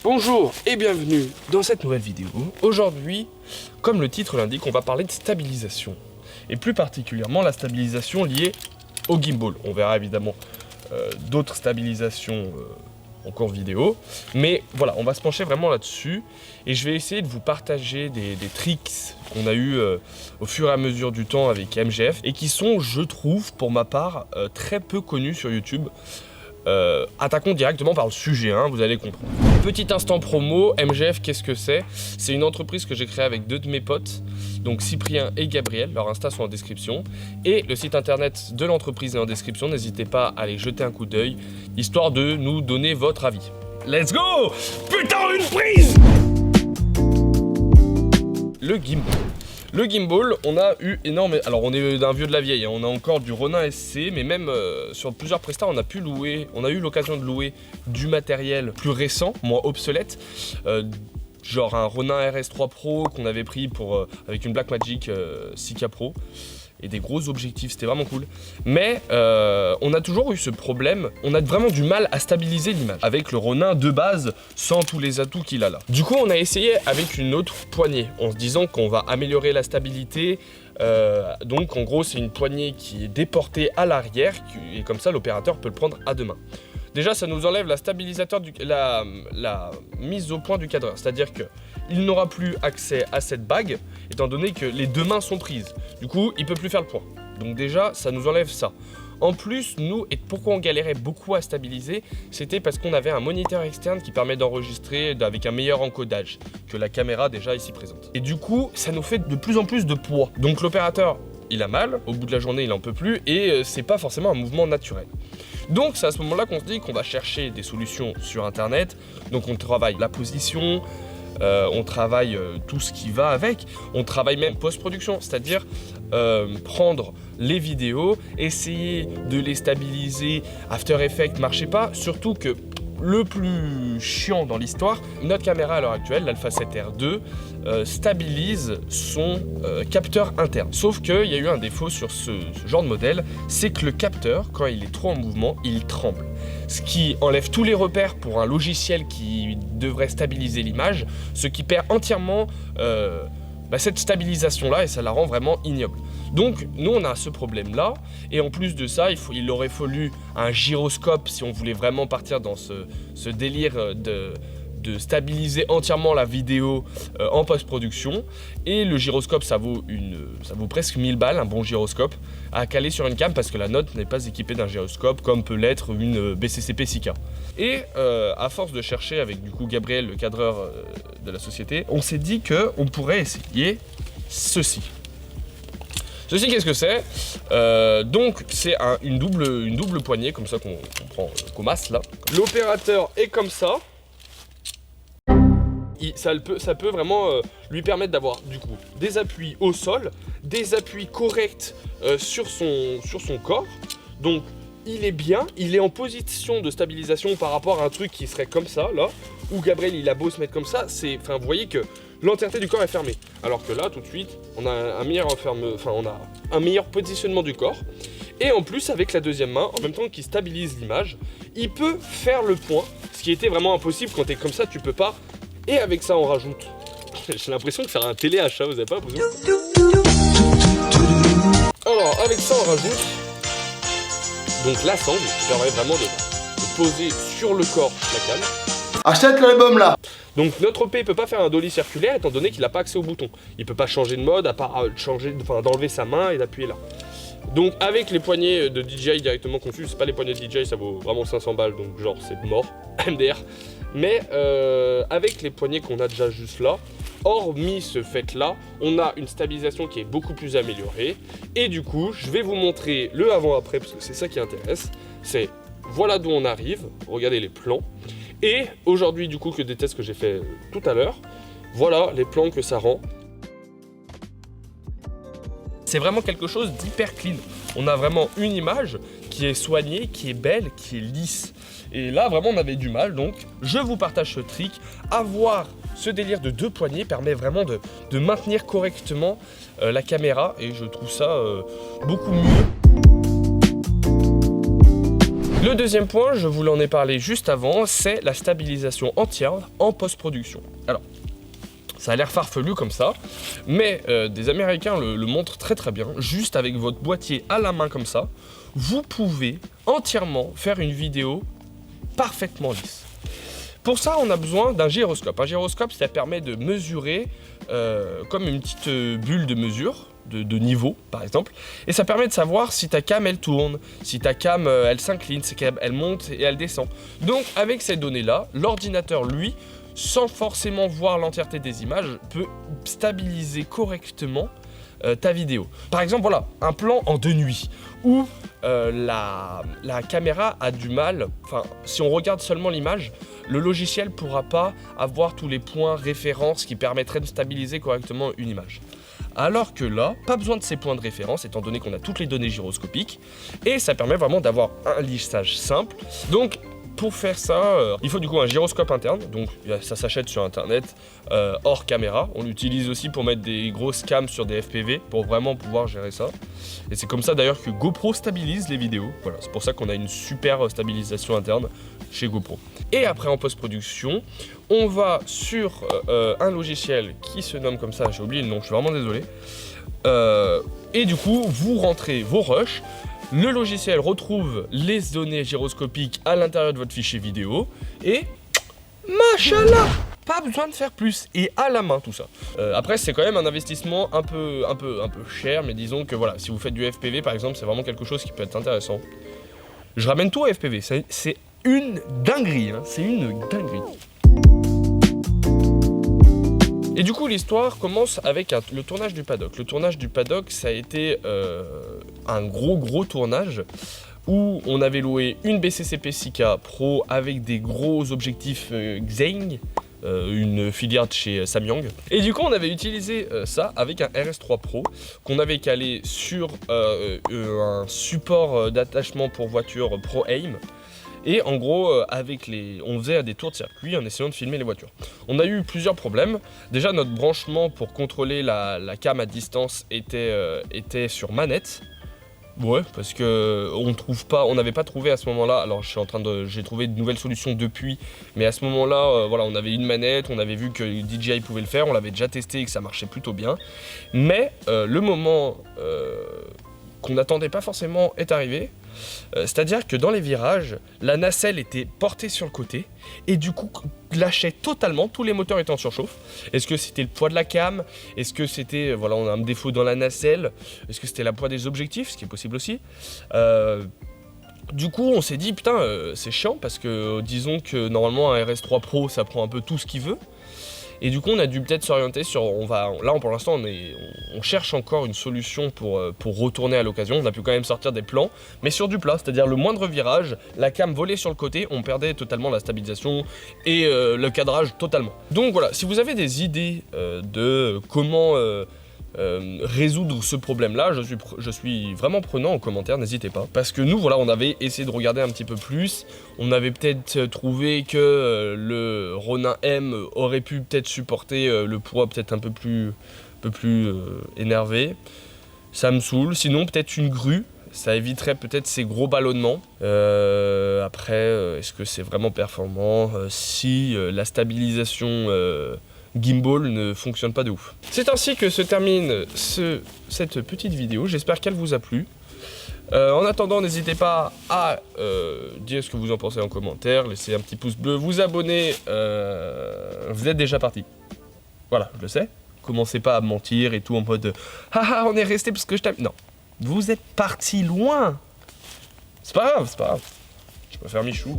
Bonjour et bienvenue dans cette nouvelle vidéo. Aujourd'hui, comme le titre l'indique, on va parler de stabilisation. Et plus particulièrement la stabilisation liée au gimbal. On verra évidemment d'autres stabilisations encore vidéo. Mais voilà, on va se pencher vraiment là-dessus. Et je vais essayer de vous partager des tricks qu'on a eu au fur et à mesure du temps avec MGF. Et qui sont, je trouve, pour ma part, très peu connus sur YouTube. Attaquons directement par le sujet, hein, vous allez comprendre. Petit instant promo, MGF, qu'est-ce que c'est? C'est une entreprise que j'ai créée avec deux de mes potes, donc Cyprien et Gabriel, leurs Insta sont en description. Et le site internet de l'entreprise est en description, n'hésitez pas à aller jeter un coup d'œil, histoire de nous donner votre avis. Let's go! Putain, une prise! Le gimbal. Le gimbal, on a eu énormément. Alors on est d'un vieux de la vieille, hein. On a encore du Ronin SC, mais même sur plusieurs prestats, on a eu l'occasion de louer du matériel plus récent, moins obsolète, genre un Ronin RS3 Pro qu'on avait pris avec une Blackmagic 6K Pro. Et des gros objectifs, c'était vraiment cool. Mais on a toujours eu ce problème, on a vraiment du mal à stabiliser l'image avec le Ronin de base sans tous les atouts qu'il a là. Du coup, on a essayé avec une autre poignée en se disant qu'on va améliorer la stabilité. Donc en gros, c'est une poignée qui est déportée à l'arrière et comme ça, l'opérateur peut le prendre à deux mains. Déjà, ça nous enlève la mise au point du cadreur, c'est-à-dire qu'il n'aura plus accès à cette bague, étant donné que les deux mains sont prises. Du coup, il ne peut plus faire le point. Donc déjà, ça nous enlève ça. En plus, nous, et pourquoi on galérait beaucoup à stabiliser, c'était parce qu'on avait un moniteur externe qui permet d'enregistrer avec un meilleur encodage que la caméra déjà ici présente. Et du coup, ça nous fait de plus en plus de poids. Donc l'opérateur, il a mal, au bout de la journée, il n'en peut plus, et c'est pas forcément un mouvement naturel. Donc c'est à ce moment-là qu'on se dit qu'on va chercher des solutions sur internet. Donc on travaille la position, on travaille tout ce qui va avec, on travaille même post-production, c'est-à-dire prendre les vidéos, essayer de les stabiliser, After Effects marchait pas, surtout que le plus chiant dans l'histoire, notre caméra à l'heure actuelle, l'Alpha 7R2, stabilise son capteur interne. Sauf qu'il y a eu un défaut sur ce genre de modèle, c'est que le capteur, quand il est trop en mouvement, il tremble. Ce qui enlève tous les repères pour un logiciel qui devrait stabiliser l'image, ce qui perd entièrement cette stabilisation-là et ça la rend vraiment ignoble. Donc nous on a ce problème-là et en plus de ça, il aurait fallu un gyroscope si on voulait vraiment partir dans ce délire de stabiliser entièrement la vidéo en post-production. Et le gyroscope ça vaut presque 1000 balles, un bon gyroscope à caler sur une cam parce que la Note n'est pas équipée d'un gyroscope comme peut l'être une BCCP 6K. Et à force de chercher avec du coup Gabriel, le cadreur de la société, on s'est dit qu'on pourrait essayer ceci. Ceci, qu'est-ce que c'est? Donc c'est une double poignée comme ça qu'on prend qu'au masse là. L'opérateur est comme ça. Ça peut vraiment lui permettre d'avoir du coup des appuis au sol, des appuis corrects sur son corps. Donc il est bien, il est en position de stabilisation par rapport à un truc qui serait comme ça là, où Gabriel il a beau se mettre comme ça, vous voyez que l'entièreté du corps est fermée. Alors que là tout de suite on a un meilleur positionnement du corps. Et en plus avec la deuxième main, en même temps qu'il stabilise l'image, il peut faire le point, ce qui était vraiment impossible quand t'es comme ça, tu peux pas. Et avec ça on rajoute, j'ai l'impression de faire un téléachat, vous avez pas l'impression? Alors avec ça on rajoute donc la sangle qui permet vraiment de poser sur le corps la canne. Achète l'album là. Donc notre OP peut pas faire un dolly circulaire étant donné qu'il n'a pas accès au bouton. Il peut pas changer de mode à part d'enlever sa main et d'appuyer là. Donc avec les poignées de DJI directement conçues, c'est pas les poignées de DJI, ça vaut vraiment 500 balles donc genre c'est mort, MDR. Mais avec les poignées qu'on a déjà juste là, hormis ce fait là, on a une stabilisation qui est beaucoup plus améliorée. Et du coup, je vais vous montrer le avant-après parce que c'est ça qui intéresse. C'est voilà d'où on arrive, regardez les plans. Et aujourd'hui du coup que des tests que j'ai fait tout à l'heure, voilà les plans que ça rend. C'est vraiment quelque chose d'hyper clean. On a vraiment une image qui est soignée, qui est belle, qui est lisse. Et là, vraiment, on avait du mal. Donc, je vous partage ce trick. Avoir ce délire de deux poignées permet vraiment de maintenir correctement la caméra. Et je trouve ça beaucoup mieux. Le deuxième point, je vous en ai parlé juste avant, c'est la stabilisation entière en post-production. Alors, ça a l'air farfelu comme ça, mais des Américains le montrent très très bien. Juste avec votre boîtier à la main comme ça, vous pouvez entièrement faire une vidéo parfaitement lisse. Pour ça, on a besoin d'un gyroscope. Un gyroscope, ça permet de mesurer comme une petite bulle de mesure, de niveau par exemple, et ça permet de savoir si ta cam elle tourne, si ta cam elle s'incline, si elle monte et elle descend. Donc avec ces données là, l'ordinateur lui, sans forcément voir l'entièreté des images, peut stabiliser correctement ta vidéo. Par exemple, voilà, un plan en de nuit où la caméra a du mal, enfin, si on regarde seulement l'image, le logiciel ne pourra pas avoir tous les points références qui permettraient de stabiliser correctement une image. Alors que là, pas besoin de ces points de référence, étant donné qu'on a toutes les données gyroscopiques, et ça permet vraiment d'avoir un lissage simple. Donc, pour faire ça, il faut du coup un gyroscope interne, donc ça s'achète sur internet, hors caméra. On l'utilise aussi pour mettre des grosses cams sur des FPV, pour vraiment pouvoir gérer ça. Et c'est comme ça d'ailleurs que GoPro stabilise les vidéos. Voilà, c'est pour ça qu'on a une super stabilisation interne chez GoPro. Et après en post-production, on va sur un logiciel qui se nomme comme ça, j'ai oublié le nom, je suis vraiment désolé. Et du coup, vous rentrez vos rushs. Le logiciel retrouve les données gyroscopiques à l'intérieur de votre fichier vidéo et machallah, pas besoin de faire plus et à la main tout ça. Après c'est quand même un investissement un peu cher, mais disons que voilà, si vous faites du FPV par exemple, c'est vraiment quelque chose qui peut être intéressant. Je ramène tout à FPV, c'est une dinguerie, hein, c'est une dinguerie. Et du coup, l'histoire commence avec le tournage du paddock. Le tournage du paddock, ça a été un gros tournage où on avait loué une BCCP 6K Pro avec des gros objectifs Xeing, une filière de chez Samyang. Et du coup, on avait utilisé ça avec un RS3 Pro qu'on avait calé sur un support d'attachement pour voiture Pro Aim. Et en gros, on faisait des tours de circuit en essayant de filmer les voitures. On a eu plusieurs problèmes. Déjà, notre branchement pour contrôler la cam à distance était sur manette. Ouais, parce que on n'avait pas trouvé à ce moment-là. Alors, j'ai trouvé de nouvelles solutions depuis, mais à ce moment-là, voilà, on avait une manette, on avait vu que DJI pouvait le faire, on l'avait déjà testé et que ça marchait plutôt bien. Mais le moment qu'on n'attendait pas forcément est arrivé. C'est-à-dire que dans les virages, la nacelle était portée sur le côté et du coup lâchait totalement, tous les moteurs étant en surchauffe. Est-ce que c'était le poids de la cam? Est-ce que c'était, voilà, on a un défaut dans la nacelle? Est-ce que c'était le poids des objectifs, ce qui est possible aussi? Du coup on s'est dit putain c'est chiant parce que disons que normalement un RS3 Pro ça prend un peu tout ce qu'il veut. Et du coup on a dû peut-être s'orienter sur, là pour l'instant on cherche encore une solution pour retourner à l'occasion. On a pu quand même sortir des plans, mais sur du plat, c'est-à-dire le moindre virage, la cam volait sur le côté, on perdait totalement la stabilisation et le cadrage totalement. Donc voilà, si vous avez des idées de comment résoudre ce problème-là, je suis vraiment prenant en commentaire, n'hésitez pas. Parce que nous, voilà, on avait essayé de regarder un petit peu plus. On avait peut-être trouvé que le Ronin M aurait pu peut-être supporter le poids peut-être un peu plus énervé. Ça me saoule. Sinon, peut-être une grue. Ça éviterait peut-être ces gros ballonnements. Après, est-ce que c'est vraiment performant? Si la stabilisation gimbal ne fonctionne pas de ouf. C'est ainsi que se termine cette petite vidéo. J'espère qu'elle vous a plu. En attendant, n'hésitez pas à dire ce que vous en pensez en commentaire, laisser un petit pouce bleu, vous abonner. Vous êtes déjà parti. Voilà, je le sais. Commencez pas à mentir et tout en mode haha, on est resté parce que je t'aime. Non, vous êtes parti loin. C'est pas grave, c'est pas grave. Je peux faire Michou.